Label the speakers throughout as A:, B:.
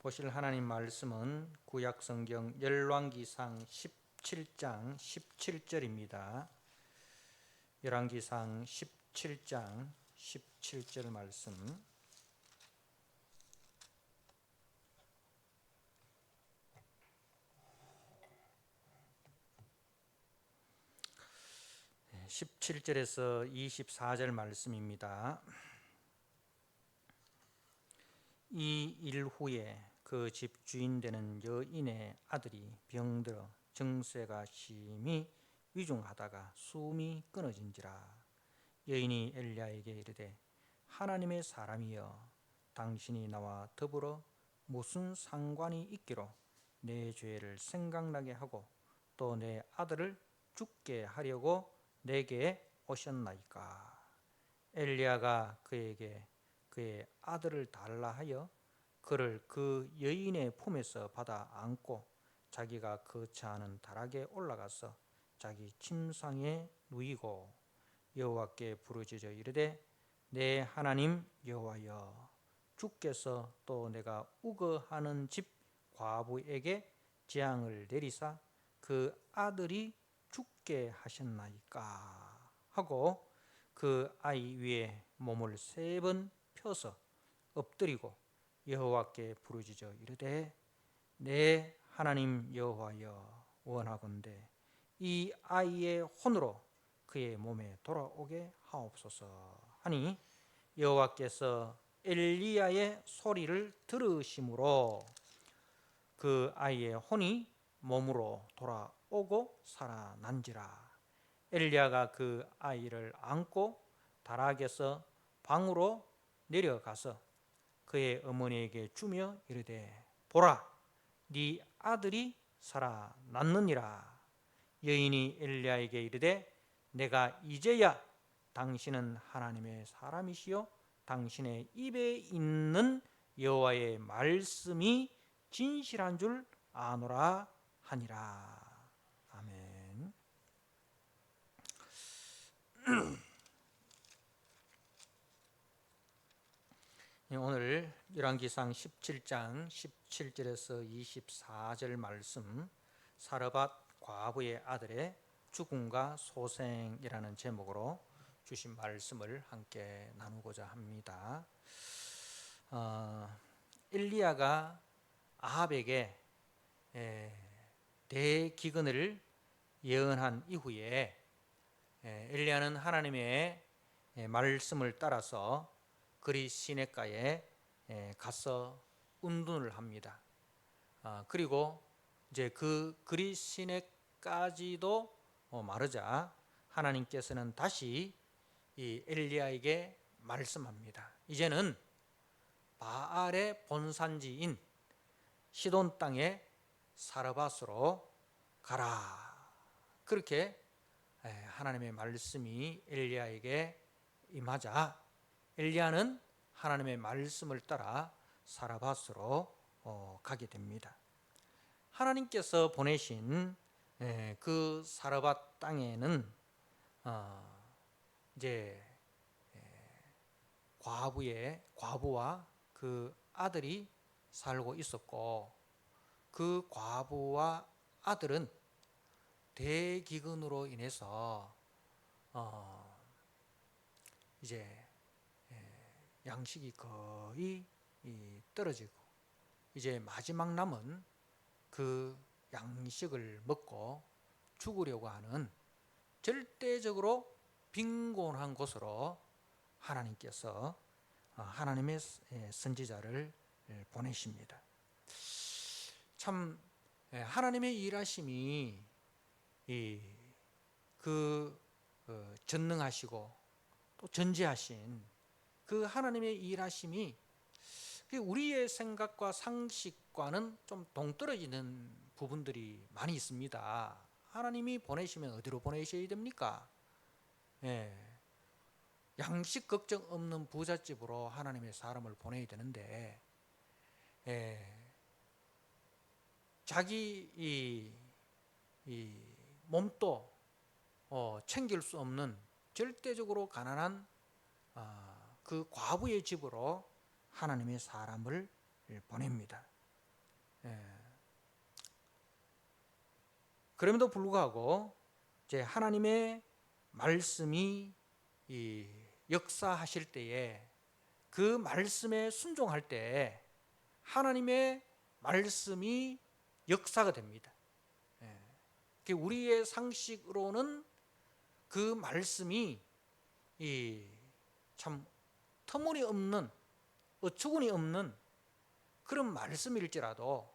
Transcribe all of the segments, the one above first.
A: 보실 하나님 말씀은 구약성경 열왕기상 17장 17절입니다. 열왕기상 17장 17절 말씀. 네, 17절에서 24절 말씀입니다. 이 일 후에 그 집 주인 되는 여인의 아들이 병들어 증세가 심히 위중하다가 숨이 끊어진지라. 여인이 엘리야에게 이르되 하나님의 사람이여, 당신이 나와 더불어 무슨 상관이 있기로 내 죄를 생각나게 하고 또 내 아들을 죽게 하려고 내게 오셨나이까. 엘리야가 그에게 그의 아들을 달라 하여 그를 그 여인의 품에서 받아 안고 자기가 거처하는 다락에 올라가서 자기 침상에 누이고 여호와께 부르짖어 이르되 내 하나님 여호와여, 주께서 또 내가 우거하는 집 과부에게 재앙을 내리사 그 아들이 죽게 하셨나이까 하고 그 아이 위에 몸을 3번 펴서 엎드리고 여호와께 부르짖어 이르되 내 하나님 여호와여, 원하건대 이 아이의 혼으로 그의 몸에 돌아오게 하옵소서 하니 여호와께서 엘리야의 소리를 들으심으로 그 아이의 혼이 몸으로 돌아오고 살아난지라. 엘리야가 그 아이를 안고 다락에서 방으로 내려가서 그의 어머니에게 주며 이르되 보라, 네 아들이 살아났느니라. 여인이 엘리야에게 이르되 내가 이제야 당신은 하나님의 사람이시요 당신의 입에 있는 여호와의 말씀이 진실한 줄 아노라 하니라. 아멘. 오늘 열왕기상 17장 17절에서 24절 말씀, 사르밧 과부의 아들의 죽음과 소생이라는 제목으로 주신 말씀을 함께 나누고자 합니다. 엘리야가 아합에게 대기근을 예언한 이후에 엘리야는 하나님의 말씀을 따라서 그리 시냇가에 가서 운둔을 합니다. 그리고 이제 그 그리 시냇까지도 마르자 하나님께서는 다시 이 엘리야에게 말씀합니다. 이제는 바알의 본산지인 시돈 땅에 사르밧으로 가라. 그렇게 하나님의 말씀이 엘리야에게 임하자 엘리야는 하나님의 말씀을 따라 사르밧으로 가게 됩니다. 하나님께서 보내신 그 사르밧 땅에는 이제 과부와 그 아들이 살고 있었고, 그 과부와 아들은 대기근으로 인해서 이제 양식이 거의 떨어지고 이제 마지막 남은 그 양식을 먹고 죽으려고 하는 절대적으로 빈곤한 곳으로 하나님께서 하나님의 선지자를 보내십니다. 참 하나님의 일하심이 그 전능하시고 또 전지하신 그 하나님의 일하심이 우리의 생각과 상식과는 좀 동떨어지는 부분들이 많이 있습니다. 하나님이 보내시면 어디로 보내셔야 됩니까? 양식 걱정 없는 부잣집으로 하나님의 사람을 보내야 되는데 자기 이 몸도 챙길 수 없는 절대적으로 가난한 그 과부의 집으로 하나님의 사람을 보냅니다. 그럼에도 불구하고 이제 하나님의 말씀이 이 역사하실 때에 그 말씀에 순종할 때 하나님의 말씀이 역사가 됩니다. 우리의 상식으로는 그 말씀이 참 터무니없는 어처구니 없는 그런 말씀일지라도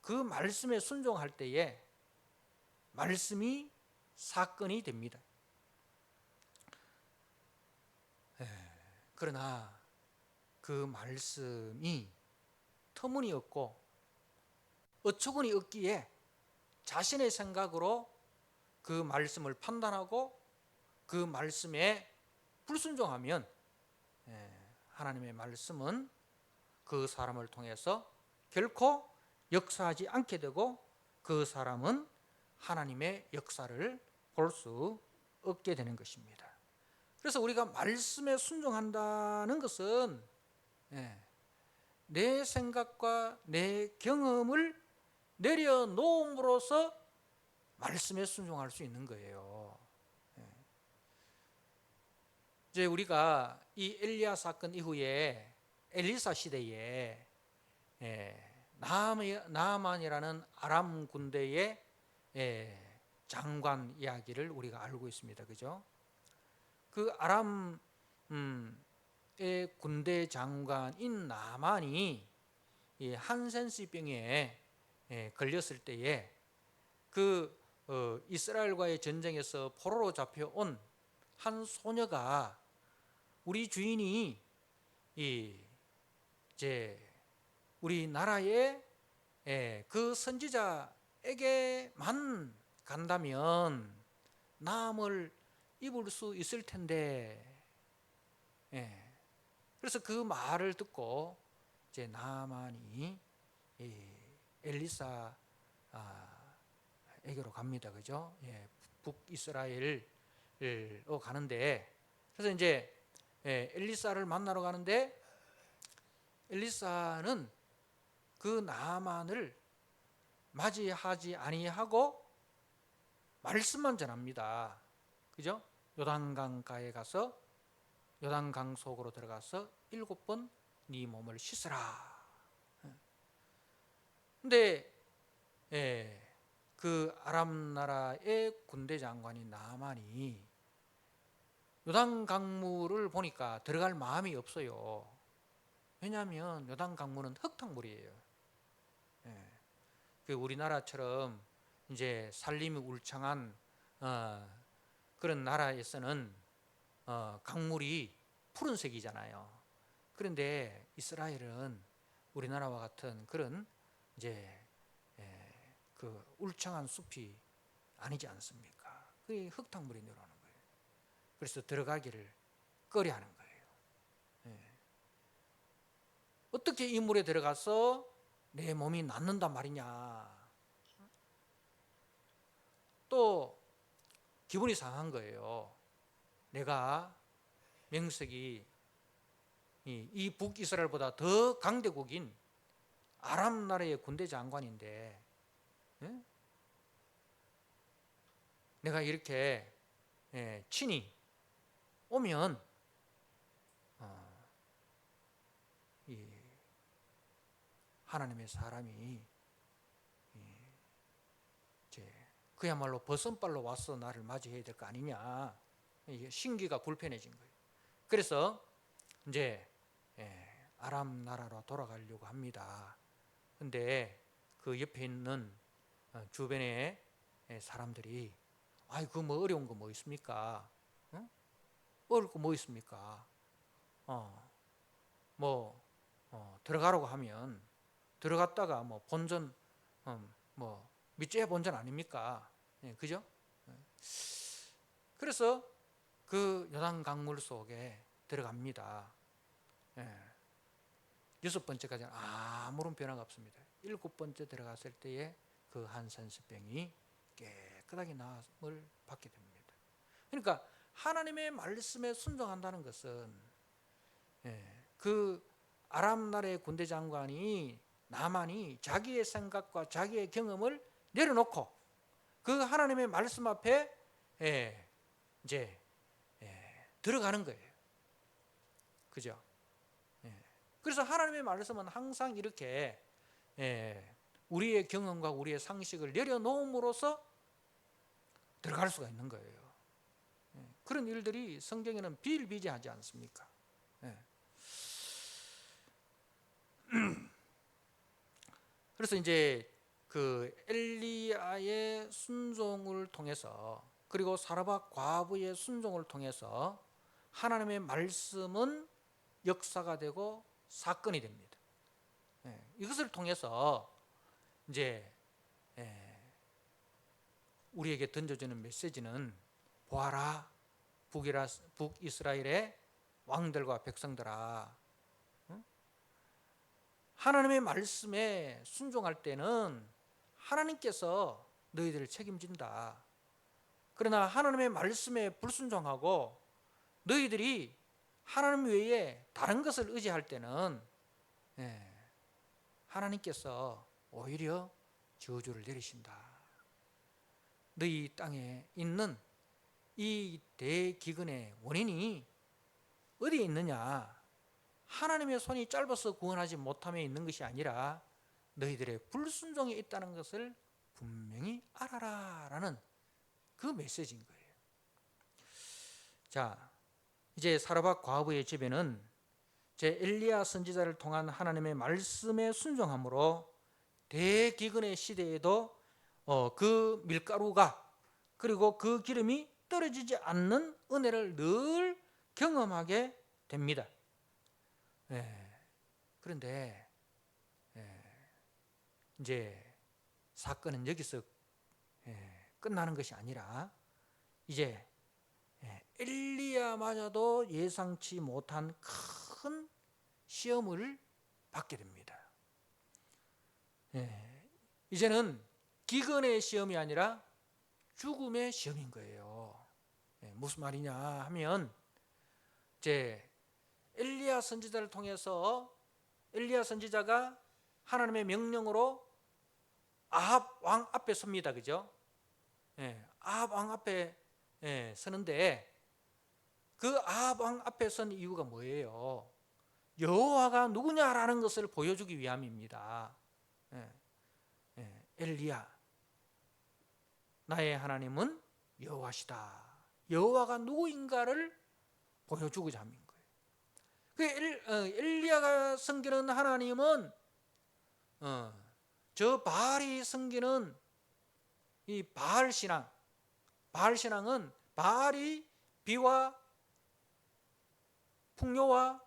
A: 그 말씀에 순종할 때에 말씀이 사건이 됩니다. 그러나 그 말씀이 터무니없고 어처구니 없기에 자신의 생각으로 그 말씀을 판단하고 그 말씀에 불순종하면 하나님의 말씀은 그 사람을 통해서 결코 역사하지 않게 되고 그 사람은 하나님의 역사를 볼 수 없게 되는 것입니다. 그래서 우리가 말씀에 순종한다는 것은 내 생각과 내 경험을 내려놓음으로써 말씀에 순종할 수 있는 거예요. 이제 우리가 이 엘리야 사건 이후에 엘리사 시대에 나아만이라는 아람 군대의 장관 이야기를 우리가 알고 있습니다. 그죠? 그 아람의 군대 장관인 나아만이 한센시병에 걸렸을 때에 그 이스라엘과의 전쟁에서 포로로 잡혀온 한 소녀가 우리 주인이 이제 우리나라의 그 선지자에게만 간다면 나음을 입을 수 있을 텐데, 그래서 그 말을 듣고 이제 나아만이 엘리사에게로 갑니다. 그죠? 북이스라엘로 가는데, 그래서 이제 엘리사를 만나러 가는데 엘리사는 그 나아만을 맞이하지 아니하고 말씀만 전합니다. 그죠? 요단강가에 가서 요단강 속으로 들어가서 7번 네 몸을 씻으라. 근데 그 아람 나라의 군대 장관인 나아만이 요단강물을 보니까 들어갈 마음이 없어요. 왜냐하면 요단강물은 흙탕물이에요. 그 우리나라처럼 이제 산림이 울창한 그런 나라에서는 강물이 푸른색이잖아요. 그런데 이스라엘은 우리나라와 같은 그런 이제 그 울창한 숲이 아니지 않습니까? 그게 흙탕물이 내려오는 거예요. 그래서 들어가기를 꺼려하는 거예요. 어떻게 이 물에 들어가서 내 몸이 낫는단 말이냐. 또 기분이 상한 거예요. 내가 명색이 이 북이스라엘보다 더 강대국인 아람 나라의 군대 장관인데 내가 이렇게 친히 오면 이 하나님의 사람이 이제 그야말로 버선발로 와서 나를 맞이해야 될 거 아니냐. 이게 신기가 불편해진 거예요. 그래서 이제 아람 나라로 돌아가려고 합니다. 근데 그 옆에 있는 주변의 사람들이 아이 그 뭐 어려운 거 뭐 있습니까? 어려울 거 뭐 있습니까? 들어가라고 하면 들어갔다가 뭐 본전 뭐 밑째 본전 아닙니까? 그죠? 그래서 그 요단 강물 속에 들어갑니다. 6번째까지는 아무런 변화가 없습니다. 7번째 들어갔을 때에 그 한센스병이 깨끗하게 나음을 받게 됩니다. 그러니까 하나님의 말씀에 순종한다는 것은 그 아람 나라의 군대 장관이 나만이 자기의 생각과 자기의 경험을 내려놓고 그 하나님의 말씀 앞에 이제 들어가는 거예요. 그죠? 그래서 하나님의 말씀은 항상 이렇게 우리의 경험과 우리의 상식을 내려놓음으로써 들어갈 수가 있는 거예요. 그런 일들이 성경에는 비일비재하지 않습니까? 그래서 이제 그 엘리야의 순종을 통해서, 그리고 사라밧 과부의 순종을 통해서 하나님의 말씀은 역사가 되고 사건이 됩니다. 이것을 통해서 이제 우리에게 던져주는 메시지는, 보아라 북이스라엘의 왕들과 백성들아, 하나님의 말씀에 순종할 때는 하나님께서 너희들을 책임진다. 그러나 하나님의 말씀에 불순종하고 너희들이 하나님 외에 다른 것을 의지할 때는 하나님께서 오히려 저주를 내리신다. 너희 땅에 있는 이 대기근의 원인이 어디에 있느냐? 하나님의 손이 짧아서 구원하지 못함에 있는 것이 아니라 너희들의 불순종에 있다는 것을 분명히 알아라 라는 그 메시지인 거예요. 자, 이제 사라밧 과부의 집에는 제 엘리야 선지자를 통한 하나님의 말씀에 순종함으로 대기근의 시대에도 그 밀가루가, 그리고 그 기름이 떨어지지 않는 은혜를 늘 경험하게 됩니다. 그런데 이제 사건은 여기서 끝나는 것이 아니라 이제 엘리야마저도 예상치 못한 큰 시험을 받게 됩니다. 이제는 기근의 시험이 아니라 죽음의 시험인 거예요. 무슨 말이냐 하면, 이제 엘리야 선지자를 통해서 엘리야 선지자가 하나님의 명령으로 아합 왕 앞에 섭니다. 그죠? 아합 왕 앞에 서는데, 그 아합 왕 앞에 선 이유가 뭐예요? 여호와가 누구냐라는 것을 보여주기 위함입니다. 엘리야, 나의 하나님은 여호와시다. 여호와가 누구인가를 보여주고자 하는 거예요. 엘리야가 섬기는 하나님은 저 바알이 섬기는 이 바알 신앙, 바알 신앙은 바알이 비와 풍요와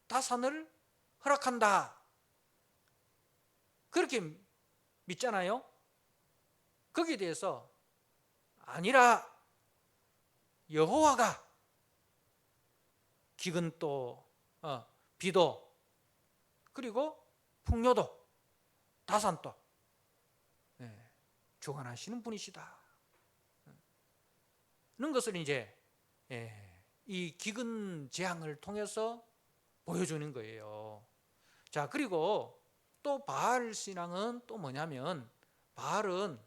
A: 다산을 허락한다, 그렇게 믿잖아요. 거기에 대해서 아니라 여호와가 기근도 비도 그리고 풍요도 다산도 주관하시는 분이시다. 이런 것을 이제 이 기근 재앙을 통해서 보여주는 거예요. 자, 그리고 또 바알 신앙은 또 뭐냐면, 바알은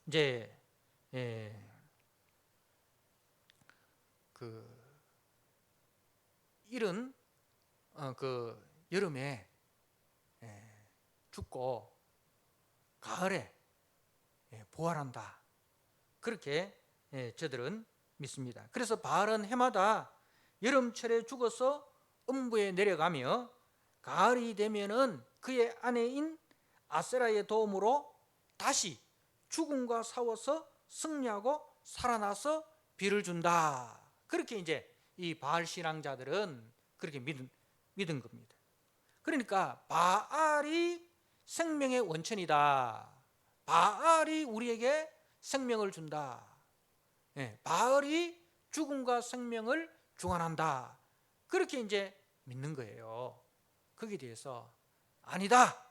A: 이제 그 일은 그 여름에 죽고 가을에 부활한다, 그렇게 저들은 믿습니다. 그래서 바알은 해마다 여름철에 죽어서 음부에 내려가며 가을이 되면은 그의 아내인 아세라의 도움으로 다시 죽음과 싸워서 승리하고 살아나서 비를 준다. 그렇게 이제 이 바알 신앙자들은 그렇게 믿은 겁니다. 그러니까 바알이 생명의 원천이다. 바알이 우리에게 생명을 준다. 바알이 죽음과 생명을 주관한다. 그렇게 이제 믿는 거예요. 거기에 대해서 아니다.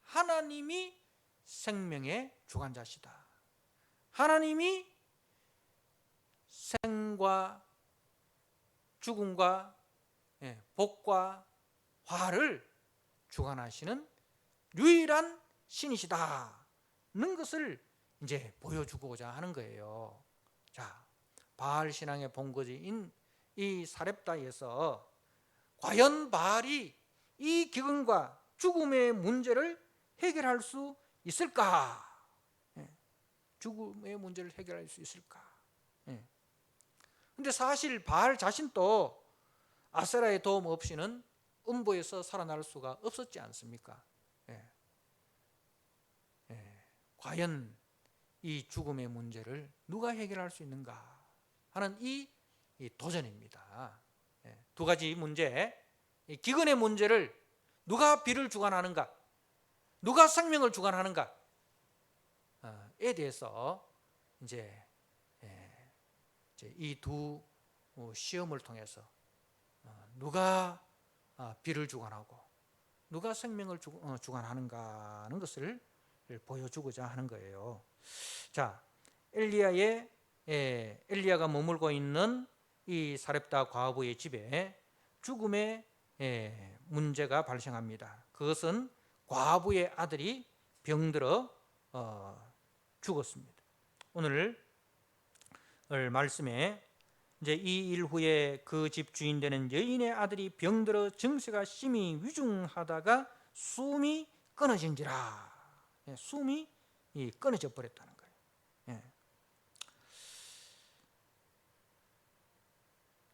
A: 하나님이 생명의 주관자시다. 하나님이 생과 죽음과 복과 화를 주관하시는 유일한 신이시다는 것을 이제 보여주고자 하는 거예요. 자, 바알 신앙의 본거지인 이 사렙다에서 과연 바알이 이 기근과 죽음의 문제를 해결할 수 있을까? 죽음의 문제를 해결할 수 있을까? 근데 사실 바알 자신도 아세라의 도움 없이는 음부에서 살아날 수가 없었지 않습니까? 과연 이 죽음의 문제를 누가 해결할 수 있는가 하는 이 도전입니다. 두 가지 문제, 이 기근의 문제를 누가 비를 주관하는가, 누가 생명을 주관하는가에 대해서 이제 이 두 시험을 통해서 누가 비를 주관하고 누가 생명을 주관하는가 하는 것을 보여주고자 하는 거예요. 자, 엘리야가 머물고 있는 이 사렙다 과부의 집에 죽음의 문제가 발생합니다. 그것은 과부의 아들이 병들어 죽었습니다. 오늘 말씀에 이제 이 일 후에 그 집 주인 되는 여인의 아들이 병들어 증세가 심히 위중하다가 숨이 끊어진지라. 숨이 끊어져 버렸다는 거예요.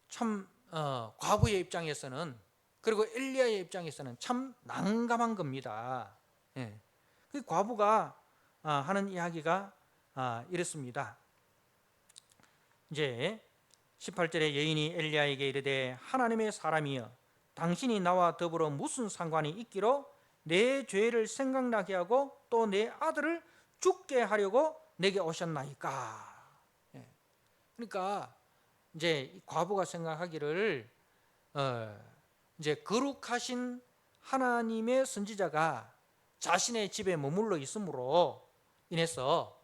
A: 참 과부의 입장에서는, 그리고 엘리야의 입장에서는 참 난감한 겁니다. 그 과부가 하는 이야기가 이렇습니다. 이제 18절에 여인이 엘리야에게 이르되 하나님의 사람이여 당신이 나와 더불어 무슨 상관이 있기로 내 죄를 생각나게 하고 또 내 아들을 죽게 하려고 내게 오셨나이까. 그러니까 이제 과부가 생각하기를 이제 거룩하신 하나님의 선지자가 자신의 집에 머물러 있음으로 인해서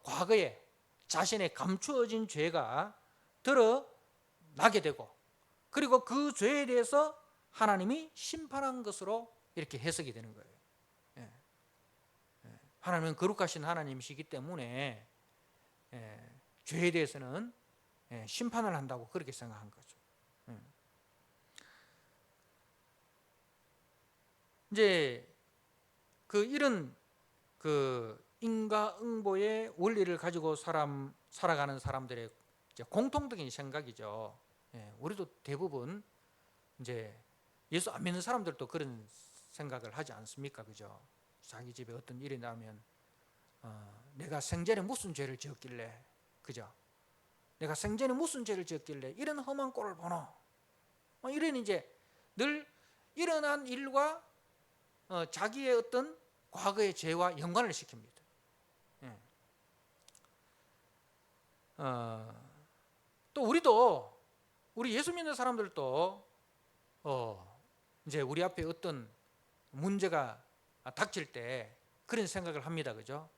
A: 과거에 자신의 감추어진 죄가 드러나게 되고, 그리고 그 죄에 대해서 하나님이 심판한 것으로 이렇게 해석이 되는 거예요. 하나님은 거룩하신 하나님이시기 때문에 죄에 대해서는 심판을 한다고 그렇게 생각한 거죠. 이제 이런 인과응보의 원리를 가지고 살아가는 사람들의 공통적인 생각이죠. 우리도 대부분 이제 예수 안 믿는 사람들도 그런 생각을 하지 않습니까? 그죠? 자기 집에 어떤 일이 나면 내가 생전에 무슨 죄를 지었길래, 그죠? 내가 생전에 무슨 죄를 지었길래 이런 험한 꼴을 보노? 이런 이제 늘 일어난 일과 자기의 어떤 과거의 죄와 연관을 시킵니다. 또 우리 예수 믿는 사람들도 이제 우리 앞에 어떤 문제가 닥칠 때 그런 생각을 합니다. 그죠?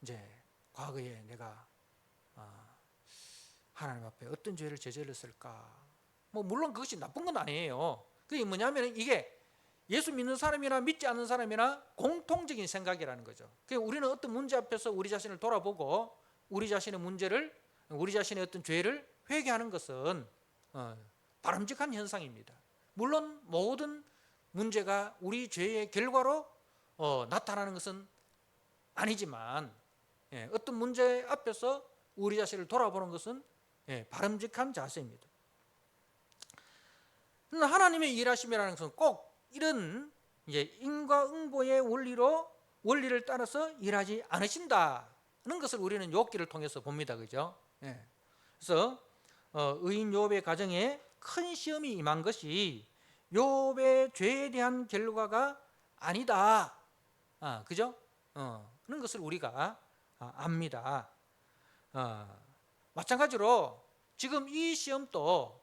A: 이제 과거에 내가 하나님 앞에 어떤 죄를 저질렀을까? 물론 그것이 나쁜 건 아니에요. 그게 뭐냐면 이게 예수 믿는 사람이나 믿지 않는 사람이나 공통적인 생각이라는 거죠. 그러니까 우리는 어떤 문제 앞에서 우리 자신을 돌아보고 우리 자신의 문제를, 우리 자신의 어떤 죄를 회개하는 것은 바람직한 현상입니다. 물론 모든 문제가 우리 죄의 결과로 나타나는 것은 아니지만 어떤 문제 앞에서 우리 자신을 돌아보는 것은 바람직한 자세입니다. 그러나 하나님의 일하심이라는 것은 꼭 이런 이제 인과응보의 원리를 따라서 일하지 않으신다는 것을 우리는 욥기를 통해서 봅니다. 그죠? 그래서 의인 욥의 가정에 큰 시험이 임한 것이 욥의 죄에 대한 결과가 아니다. 그죠? 그런 것을 우리가 압니다. 마찬가지로 지금 이 시험도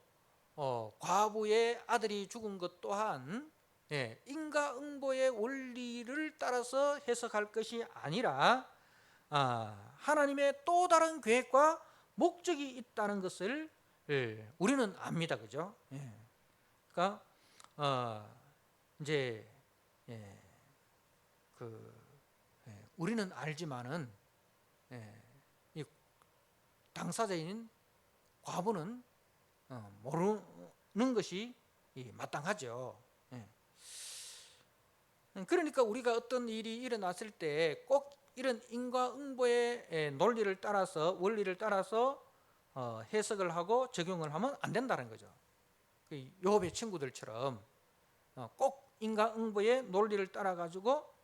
A: 과부의 아들이 죽은 것 또한 인과응보의 원리를 따라서 해석할 것이 아니라 하나님의 또 다른 계획과 목적이 있다는 것을 우리는 압니다. 그죠? 그러니까 이제 우리는 알지만은 이 당사자인 과부는 모르는 것이 마땅하죠. 그러니까 우리가 어떤 일이 일어났을 때 꼭 이런 인과응보의 논리를 따라서, 원리를 따라서 해석을 하고 적용을 하면 안 된다는 거죠. 욥의 친구들처럼 꼭 인과응보의 논리를 따라 가지고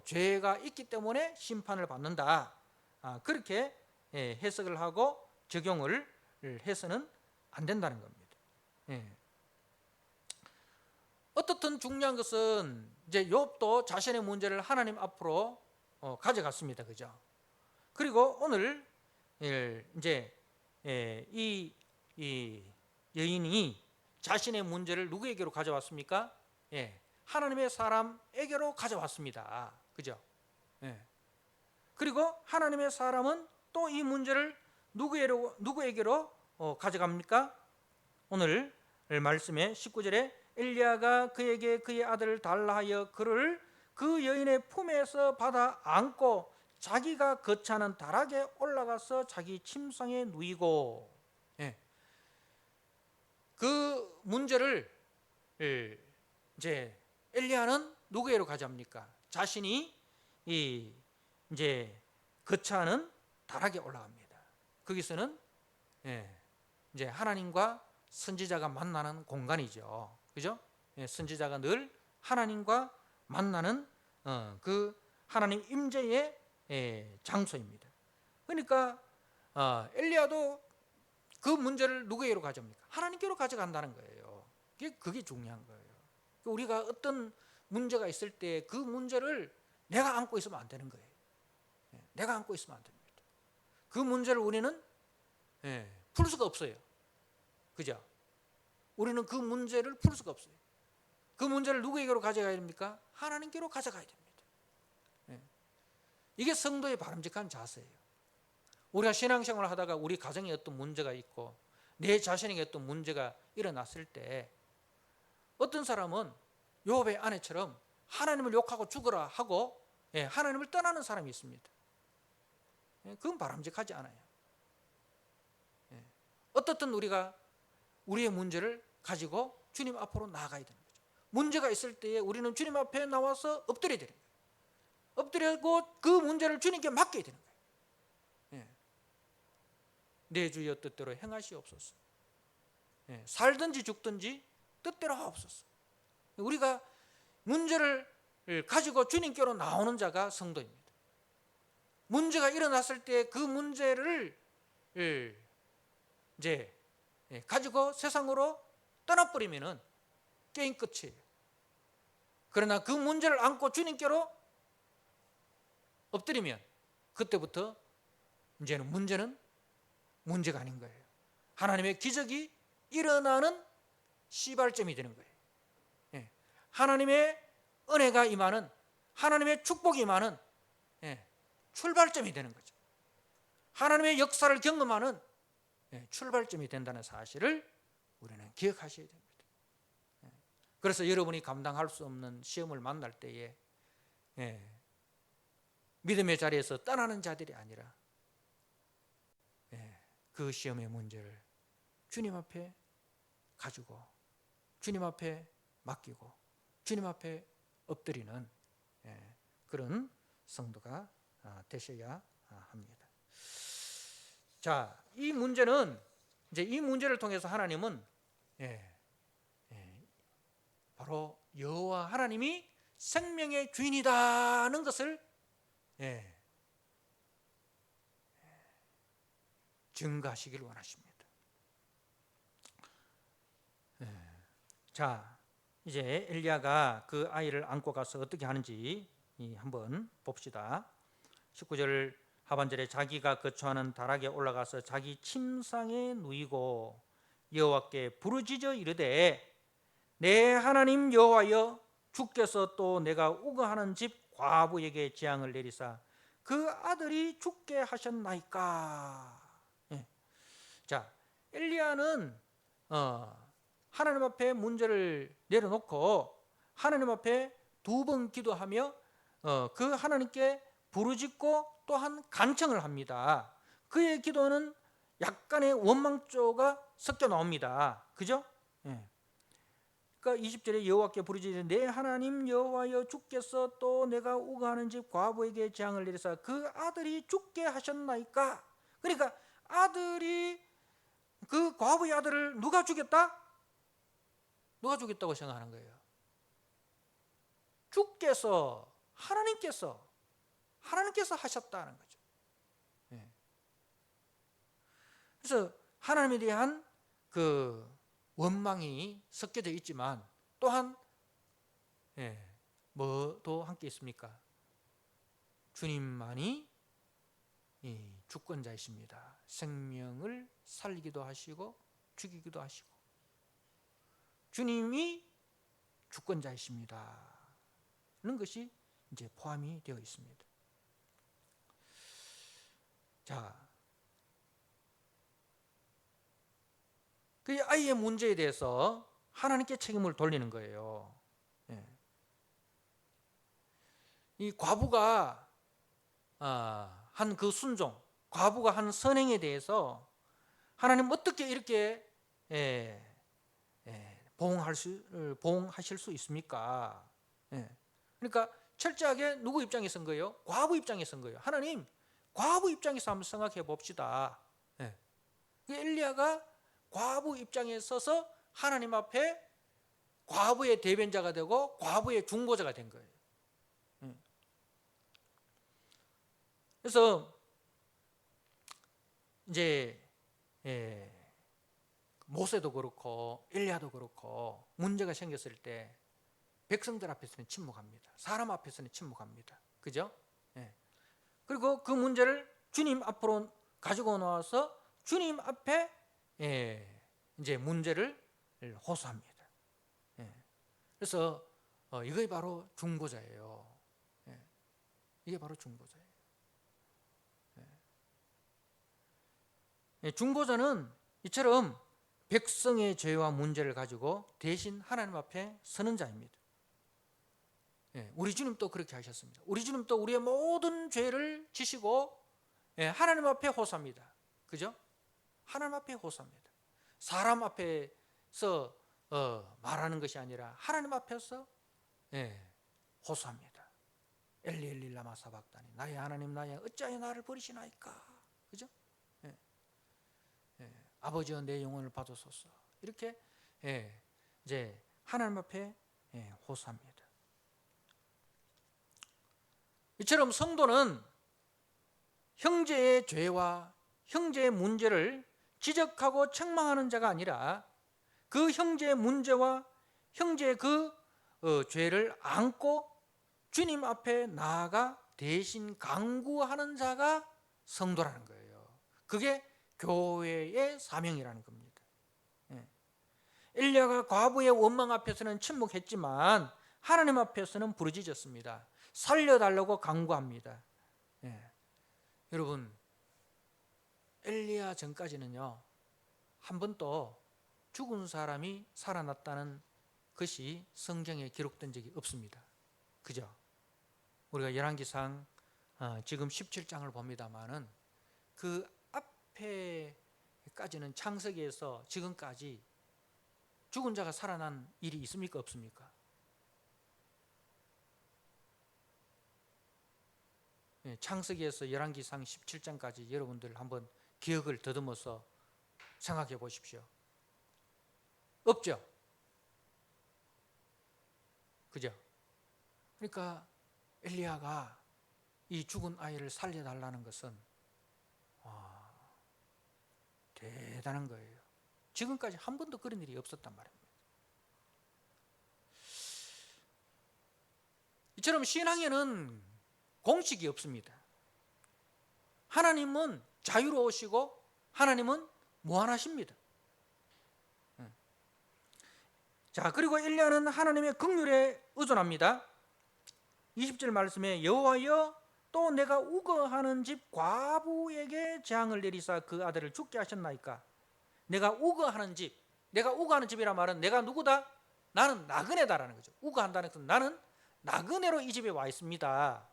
A: 죄가 있기 때문에 심판을 받는다, 그렇게 해석을 하고 적용을 해서는 안 된다는 겁니다. 어떻든 중요한 것은 이제 욥도 자신의 문제를 하나님 앞으로 가져갔습니다. 그죠? 그리고 오늘 이제 이 여인이 자신의 문제를 누구에게로 가져왔습니까? 하나님의 사람에게로 가져왔습니다. 그죠? 그리고 하나님의 사람은 또 이 문제를 누구에게로 가져갑니까? 오늘 말씀의 19절에 엘리야가 그에게 그의 아들을 달라 하여 그를 그 여인의 품에서 받아 안고 자기가 거처하는 다락에 올라가서 자기 침상에 누이고, 그 문제를 이제 엘리야는 누구에게로 가져갑니까? 자신이 이제 거처하는 다락에 올라갑니다. 거기서는 이제 하나님과 선지자가 만나는 공간이죠. 그죠? 선지자가 늘 하나님과 만나는 그 하나님 임재의 장소입니다. 그러니까 엘리야도 그 문제를 누구에게로 가져옵니까? 하나님께로 가져간다는 거예요. 그게 중요한 거예요. 우리가 어떤 문제가 있을 때 그 문제를 내가 안고 있으면 안 되는 거예요. 내가 안고 있으면 안 됩니다. 그 문제를 우리는 풀 수가 없어요. 그죠? 우리는 그 문제를 풀 수가 없어요. 그 문제를 누구에게로 가져가야 됩니까? 하나님께로 가져가야 됩니다. 이게 성도의 바람직한 자세예요. 우리가 신앙생활을 하다가 우리 가정에 어떤 문제가 있고 내 자신에게 어떤 문제가 일어났을 때 어떤 사람은 욥의 아내처럼 하나님을 욕하고 죽어라 하고 하나님을 떠나는 사람이 있습니다. 그건 바람직하지 않아요. 어떻든 우리가 우리의 문제를 가지고 주님 앞으로 나아가야 되는 거죠. 문제가 있을 때에 우리는 주님 앞에 나와서 엎드려야 되는 거예요. 엎드리고 그 문제를 주님께 맡겨야 되는 거예요. 내 주여 뜻대로 행하시옵소서. 살든지 죽든지 뜻대로 하옵소서. 우리가 문제를 가지고 주님께로 나오는 자가 성도입니다. 문제가 일어났을 때 그 문제를 이제 가지고 세상으로 떠나버리면은 게임 끝이에요. 그러나 그 문제를 안고 주님께로 엎드리면 그때부터 이제는 문제는 문제가 아닌 거예요. 하나님의 기적이 일어나는 시발점이 되는 거예요. 하나님의 은혜가 임하는, 하나님의 축복이 임하는 출발점이 되는 거죠. 하나님의 역사를 경험하는 출발점이 된다는 사실을 우리는 기억하셔야 됩니다. 그래서 여러분이 감당할 수 없는 시험을 만날 때에 믿음의 자리에서 떠나는 자들이 아니라 그 시험의 문제를 주님 앞에 가지고 주님 앞에 맡기고 주님 앞에 엎드리는 그런 성도가 되셔야 합니다. 자, 이 문제는 이제 이 문제를 통해서 하나님은 바로 여호와 하나님이 생명의 주인이다는 것을 증거하시기를 원하십니다. 자, 이제 엘리야가 그 아이를 안고 가서 어떻게 하는지 한번 봅시다. 19절 하반절에 자기가 거처하는 다락에 올라가서 자기 침상에 누이고 여호와께 부르짖어 이르되 내 하나님 여호와여, 주께서 또 내가 우거하는 집 과부에게 재앙을 내리사 그 아들이 죽게 하셨나이까. 자, 엘리야는 하나님 앞에 문제를 내려놓고 하나님 앞에 두 번 기도하며 그 하나님께 부르짖고 또한 간청을 합니다. 그의 기도는 약간의 원망조가 섞여 나옵니다. 그죠? 예. 그러니까 20절에 여호와께 부르짖으되 내 하나님 여호와여 주께서 또 내가 우거하는 집 과부에게 재앙을 내리사 그 아들이 죽게 하셨나이까. 그러니까 아들이 그 과부의 아들을 누가 죽였다? 누가 죽였다고 생각하는 거예요? 주께서 하나님께서 하셨다는 거죠. 예. 그래서 하나님에 대한 그 원망이 섞여져 있지만 또한 뭐도 함께 있습니까? 주님만이 주권자이십니다. 생명을 살리기도 하시고 죽이기도 하시고 주님이 주권자이십니다. 는 것이 이제 포함이 되어 있습니다. 자, 그 아이의 문제에 대해서 하나님께 책임을 돌리는 거예요. 예. 이 과부가 한 그 순종, 과부가 한 선행에 대해서 하나님 어떻게 이렇게 보응하실 수 있습니까? 예. 그러니까 철저하게 누구 입장에 선 거예요? 과부 입장에 선 거예요. 하나님, 과부 입장에서 한번 생각해 봅시다. 예. 엘리야가 과부 입장에 서서 하나님 앞에 과부의 대변자가 되고 과부의 중보자가 된 거예요. 그래서 이제 모세도 그렇고 엘리야도 그렇고 문제가 생겼을 때 백성들 앞에서는 침묵합니다. 사람 앞에서는 침묵합니다. 그죠? 그리고 그 문제를 주님 앞으로 가지고 나와서 주님 앞에 이제 문제를 호소합니다. 그래서 이게 바로 중보자예요. 이게 바로 중보자예요. 중보자는 이처럼 백성의 죄와 문제를 가지고 대신 하나님 앞에 서는 자입니다. 우리 주님도 그렇게 하셨습니다. 우리 주님도 우리의 모든 죄를 지시고 하나님 앞에 호소합니다. 그죠? 하나님 앞에 호소합니다. 사람 앞에서 말하는 것이 아니라 하나님 앞에서 호소합니다. 엘리 엘리 라마 사박다니 나의 하나님 나의 어찌하여 나를 버리시나이까. 그죠? 아버지여 내 영혼을 받으소서. 이렇게 이제 하나님 앞에 호소합니다. 이처럼 성도는 형제의 죄와 형제의 문제를 지적하고 책망하는 자가 아니라 그 형제의 문제와 형제의 그 죄를 안고 주님 앞에 나아가 대신 강구하는 자가 성도라는 거예요. 그게 교회의 사명이라는 겁니다. 엘리야가 과부의 원망 앞에서는 침묵했지만 하나님 앞에서는 부르짖었습니다. 살려달라고 강구합니다. 여러분, 엘리야 전까지는요 한 번도 죽은 사람이 살아났다는 것이 성경에 기록된 적이 없습니다. 그죠? 우리가 열왕기상 지금 17장을 봅니다마는 그 앞에까지는 창세기에서 지금까지 죽은 자가 살아난 일이 있습니까? 없습니까? 창세기에서 열왕기상 17장까지 여러분들 한번 기억을 더듬어서 생각해 보십시오. 없죠? 그죠? 그러니까 엘리야가 이 죽은 아이를 살려달라는 것은 대단한 거예요. 지금까지 한 번도 그런 일이 없었단 말입니다. 이처럼 신앙에는 공식이 없습니다. 하나님은 자유로우시고 하나님은 무한하십니다. 자, 그리고 엘리야는 하나님의 긍휼에 의존합니다. 20절 말씀에 여호와여 또 내가 우거하는 집 과부에게 재앙을 내리사 그 아들을 죽게 하셨나이까. 내가 우거하는 집, 내가 우거하는 집이란 말은 내가 누구다? 나는 나그네다라는 거죠. 우거한다는 것은 나는 나그네로 이 집에 와 있습니다.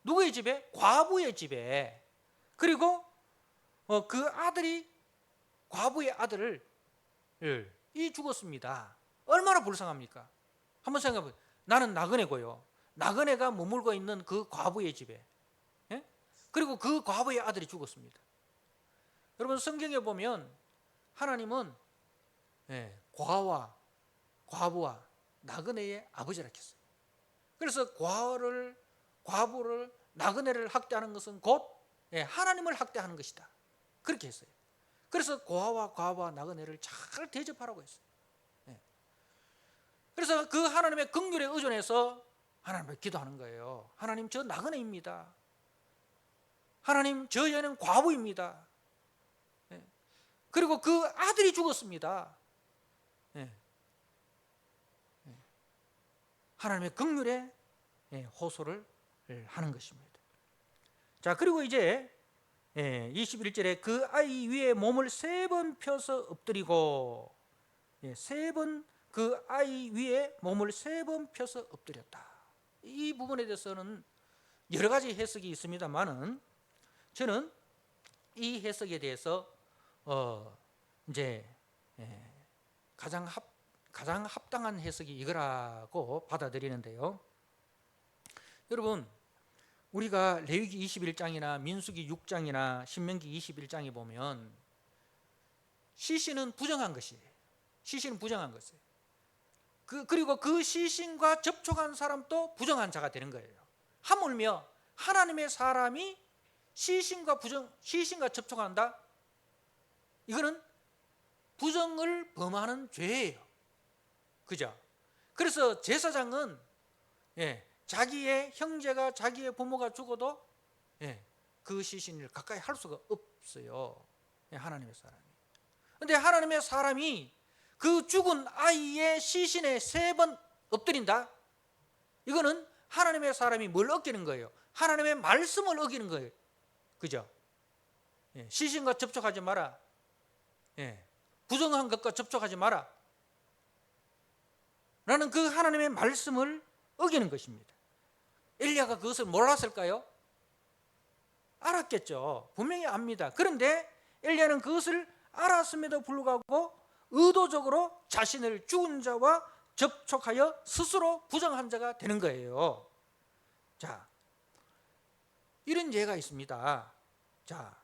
A: 누구의 집에? 과부의 집에. 그리고 그 아들이 과부의 아들을 이 죽었습니다. 얼마나 불쌍합니까? 한번 생각해 보세요. 나는 나그네고요. 나그네가 머물고 있는 그 과부의 집에, 예? 그리고 그 과부의 아들이 죽었습니다. 여러분, 성경에 보면 하나님은 과와 과부와 나그네의 아버지라 했어요. 그래서 과부를 나그네를 학대하는 것은 곧 하나님을 학대하는 것이다, 그렇게 했어요. 그래서 고아와 과부와 나그네를 잘 대접하라고 했어요. 그래서 그 하나님의 긍휼에 의존해서 하나님을 기도하는 거예요. 하나님, 저 나그네입니다. 하나님, 저 여인은 과부입니다. 그리고 그 아들이 죽었습니다. 하나님의 긍휼에 호소를 하는 것입니다. 자, 그리고 이제 21절에 그 아이 위에 몸을 3번 펴서 엎드리고, 3번 그 아이 위에 몸을 3번 펴서 엎드렸다. 이 부분에 대해서는 여러 가지 해석이 있습니다만은 저는 이 해석에 대해서 이제 가장 합당한 해석이 이거라고 받아들이는데요. 여러분, 우리가 레위기 21장이나 민수기 6장이나 신명기 21장에 보면 시신은 부정한 것이에요. 시신은 부정한 것이에요. 그리고 그 시신과 접촉한 사람도 부정한 자가 되는 거예요. 하물며 하나님의 사람이 시신과 접촉한다? 이거는 부정을 범하는 죄예요. 그죠? 그래서 제사장은 자기의 형제가, 자기의 부모가 죽어도 그 시신을 가까이 할 수가 없어요. 하나님의 사람이. 그런데 하나님의 사람이 그 죽은 아이의 시신에 3번 엎드린다? 이거는 하나님의 사람이 뭘 어기는 거예요? 하나님의 말씀을 어기는 거예요. 그죠? 시신과 접촉하지 마라. 부정한 것과 접촉하지 마라. 라는 그 하나님의 말씀을 어기는 것입니다. 엘리야가 그것을 몰랐을까요? 알았겠죠. 분명히 압니다. 그런데 엘리야는 그것을 알았음에도 불구하고 의도적으로 자신을 죽은 자와 접촉하여 스스로 부정한 자가 되는 거예요. 자, 이런 예가 있습니다. 자,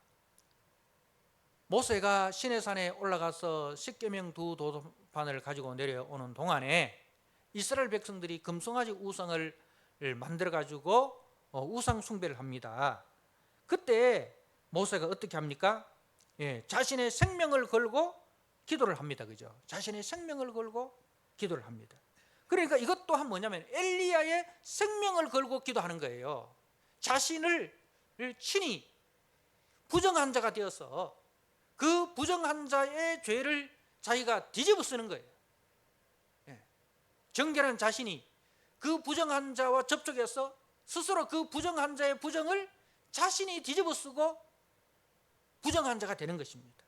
A: 모세가 시내산에 올라가서 십계명 2 도판을 가지고 내려오는 동안에 이스라엘 백성들이 금송아지 우상을 만들어 가지고 우상 숭배를 합니다. 그때 모세가 어떻게 합니까? 자신의 생명을 걸고 기도를 합니다. 그죠? 자신의 생명을 걸고 기도를 합니다. 그러니까 이것 또한 뭐냐면 엘리야의 생명을 걸고 기도하는 거예요. 자신을 친히 부정한 자가 되어서 그 부정한 자의 죄를 자기가 뒤집어 쓰는 거예요. 정결한 자신이 그 부정한 자와 접촉해서 스스로 그 부정한 자의 부정을 자신이 뒤집어 쓰고 부정한 자가 되는 것입니다.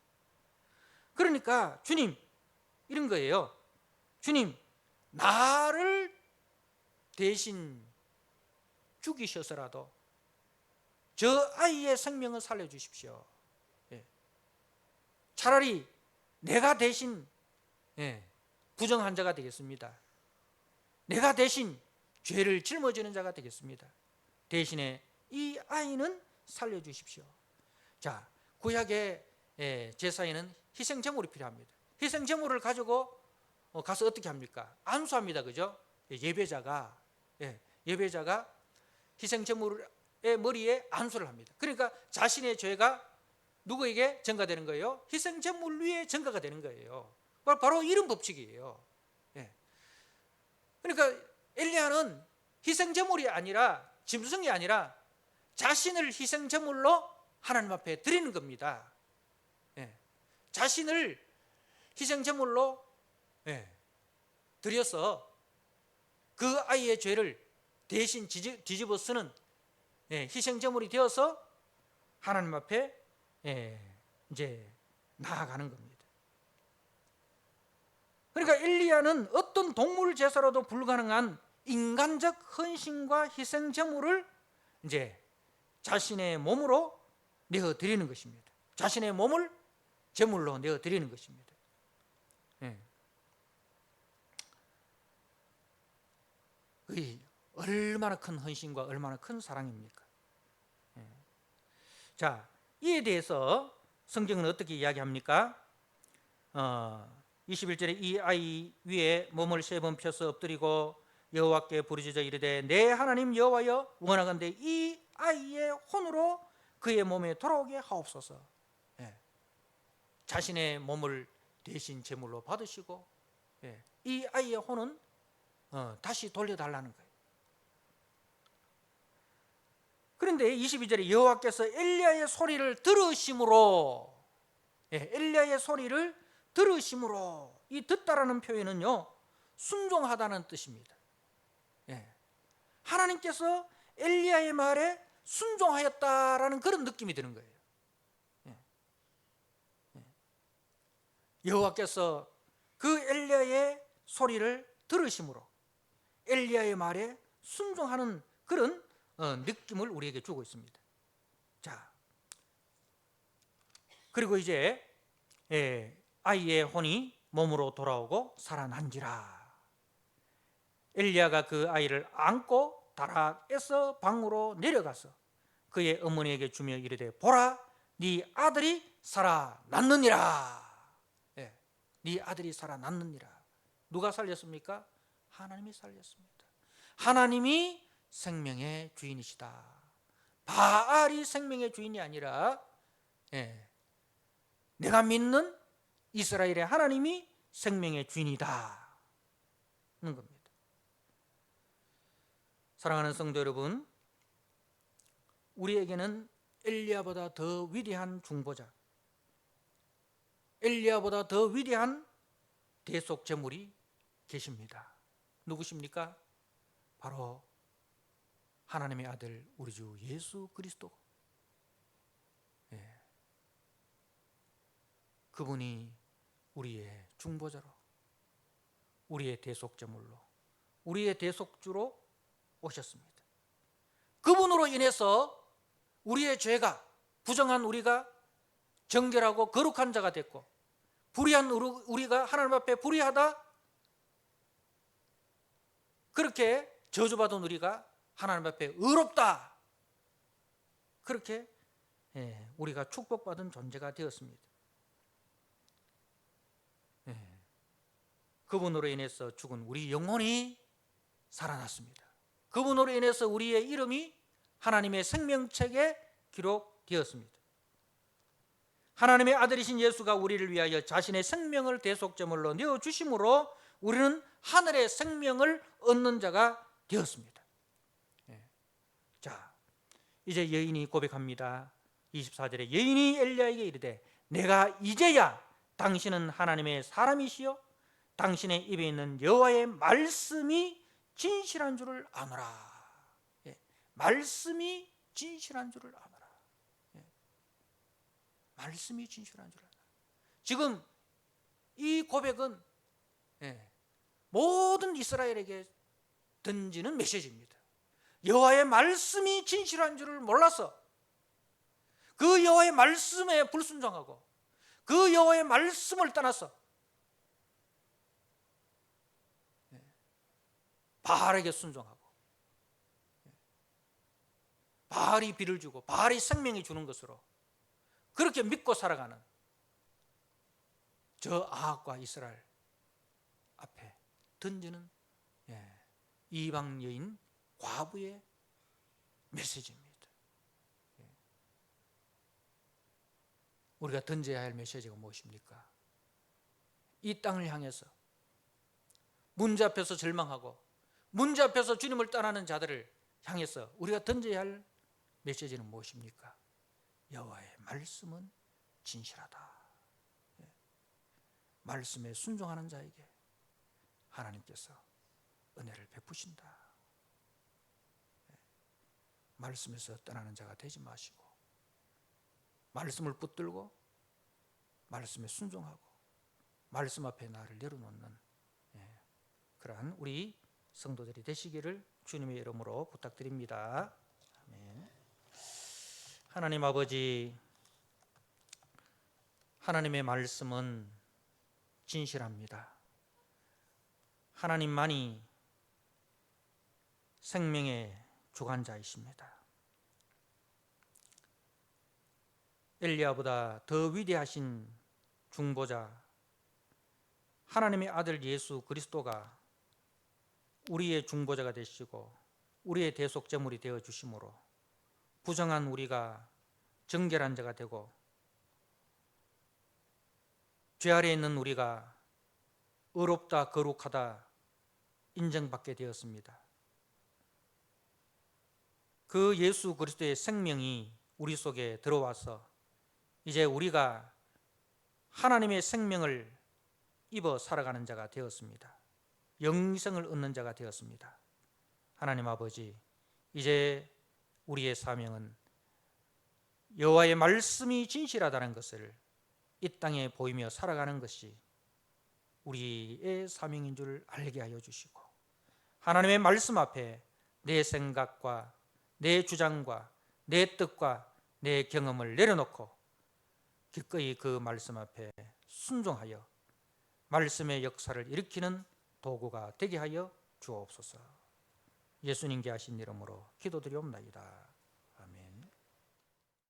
A: 그러니까 주님, 이런 거예요. 주님, 나를 대신 죽이셔서라도 저 아이의 생명을 살려주십시오. 차라리 내가 대신 부정한 자가 되겠습니다. 내가 대신 죄를 짊어지는 자가 되겠습니다. 대신에 이 아이는 살려주십시오. 자, 구약의 제사에는 희생제물이 필요합니다. 희생제물을 가지고 가서 어떻게 합니까? 안수합니다. 그죠? 예배자가 희생제물의 머리에 안수를 합니다. 그러니까 자신의 죄가 누구에게 전가되는 거예요? 희생제물 위에 전가가 되는 거예요. 바로 이런 법칙이에요. 그러니까 엘리야는 희생제물이 아니라, 짐승이 아니라 자신을 희생제물로 하나님 앞에 드리는 겁니다. 자신을 희생제물로 드려서 그 아이의 죄를 대신 뒤집어 쓰는 희생제물이 되어서 하나님 앞에 이제 나아가는 겁니다. 그러니까 엘리야는 어떤 동물 제사로도 불가능한 인간적 헌신과 희생 제물을 이제 자신의 몸으로 내어 드리는 것입니다. 자신의 몸을 제물로 내어 드리는 것입니다. 예. 그게 얼마나 큰 헌신과 얼마나 큰 사랑입니까? 예. 자, 이에 대해서 성경은 어떻게 이야기합니까? 21절에 이 아이 위에 몸을 3번 펴서 엎드리고 여호와께 부르짖어 이르되 내 하나님 여호와여 원하건대 이 아이의 혼으로 그의 몸에 돌아오게 하옵소서. 예. 자신의 몸을 대신 제물로 받으시고, 예. 이 아이의 혼은 다시 돌려달라는 거예요. 그런데 22절에 여호와께서 엘리야의 소리를 들으심으로, 예. 엘리야의 소리를 들으심으로, 이 듣다라는 표현은요 순종하다는 뜻입니다. 예. 하나님께서 엘리야의 말에 순종하였다라는 그런 느낌이 드는 거예요. 예. 예. 여호와께서 그 엘리야의 소리를 들으심으로 엘리야의 말에 순종하는 그런 느낌을 우리에게 주고 있습니다. 자, 그리고 이제 아이의 혼이 몸으로 돌아오고 살아난지라. 엘리야가 그 아이를 안고 다락에서 방으로 내려가서 그의 어머니에게 주며 이르되 보라 네 아들이 살아났느니라. 예, 네 아들이 살아났느니라. 누가 살렸습니까? 하나님이 살렸습니다. 하나님이 생명의 주인이시다. 바알이 생명의 주인이 아니라 내가 믿는 이스라엘의 하나님이 생명의 주인이다 는 겁니다. 사랑하는 성도 여러분, 우리에게는 엘리야보다 더 위대한 중보자, 엘리야보다 더 위대한 대속 제물이 계십니다. 누구십니까? 바로 하나님의 아들 우리 주 예수 그리스도. 예. 그분이 우리의 중보자로, 우리의 대속 제물로, 우리의 대속주로 오셨습니다. 그분으로 인해서 우리의 죄가, 부정한 우리가 정결하고 거룩한 자가 됐고, 불의한 우리가 하나님 앞에 불의하다 그렇게 저주받은 우리가 하나님 앞에 의롭다 그렇게 우리가 축복받은 존재가 되었습니다. 그분으로 인해서 죽은 우리 영혼이 살아났습니다. 그분으로 인해서 우리의 이름이 하나님의 생명책에 기록되었습니다. 하나님의 아들이신 예수가 우리를 위하여 자신의 생명을 대속제물로 내어주심으로 우리는 하늘의 생명을 얻는 자가 되었습니다. 자, 이제 여인이 고백합니다. 24절에 여인이 엘리야에게 이르되 내가 이제야 당신은 하나님의 사람이시요 당신의 입에 있는 여호와의 말씀이 진실한 줄을 아노라. 말씀이 진실한 줄을 아노라. 말씀이 진실한 줄을 아노라. 지금 이 고백은 모든 이스라엘에게 던지는 메시지입니다. 여호와의 말씀이 진실한 줄을 몰라서 그 여호와의 말씀에 불순종하고 그 여호와의 말씀을 떠나서 바알에게 순종하고 바알이 비를 주고 바알이 생명이 주는 것으로 그렇게 믿고 살아가는 저 아합과 이스라엘 앞에 던지는 이방 여인 과부의 메시지입니다. 우리가 던져야 할 메시지가 무엇입니까? 이 땅을 향해서 문제 앞에서 절망하고 문제 앞에서 주님을 떠나는 자들을 향해서 우리가 던져야 할 메시지는 무엇입니까? 여호와의 말씀은 진실하다. 말씀에 순종하는 자에게 하나님께서 은혜를 베푸신다. 말씀에서 떠나는 자가 되지 마시고 말씀을 붙들고 말씀에 순종하고 말씀 앞에 나를 내려놓는 그러한 우리 성도들이 되시기를 주님의 이름으로 부탁드립니다. 아멘. 하나님 아버지, 하나님의 말씀은 진실합니다. 하나님만이 생명의 주관자이십니다. 엘리야보다 더 위대하신 중보자 하나님의 아들 예수 그리스도가 우리의 중보자가 되시고 우리의 대속제물이 되어 주심으로 부정한 우리가 정결한 자가 되고 죄 아래에 있는 우리가 의롭다 거룩하다 인정받게 되었습니다. 그 예수 그리스도의 생명이 우리 속에 들어와서 이제 우리가 하나님의 생명을 입어 살아가는 자가 되었습니다. 영생을 얻는 자가 되었습니다. 하나님 아버지, 이제 우리의 사명은 여호와의 말씀이 진실하다는 것을 이 땅에 보이며 살아가는 것이 우리의 사명인 줄 알게 하여 주시고, 하나님의 말씀 앞에 내 생각과 내 주장과 내 뜻과 내 경험을 내려놓고 기꺼이 그 말씀 앞에 순종하여 말씀의 역사를 일으키는 도구가 되게 하여 주옵소서. 예수님께 하신 이름으로 기도드리옵나이다.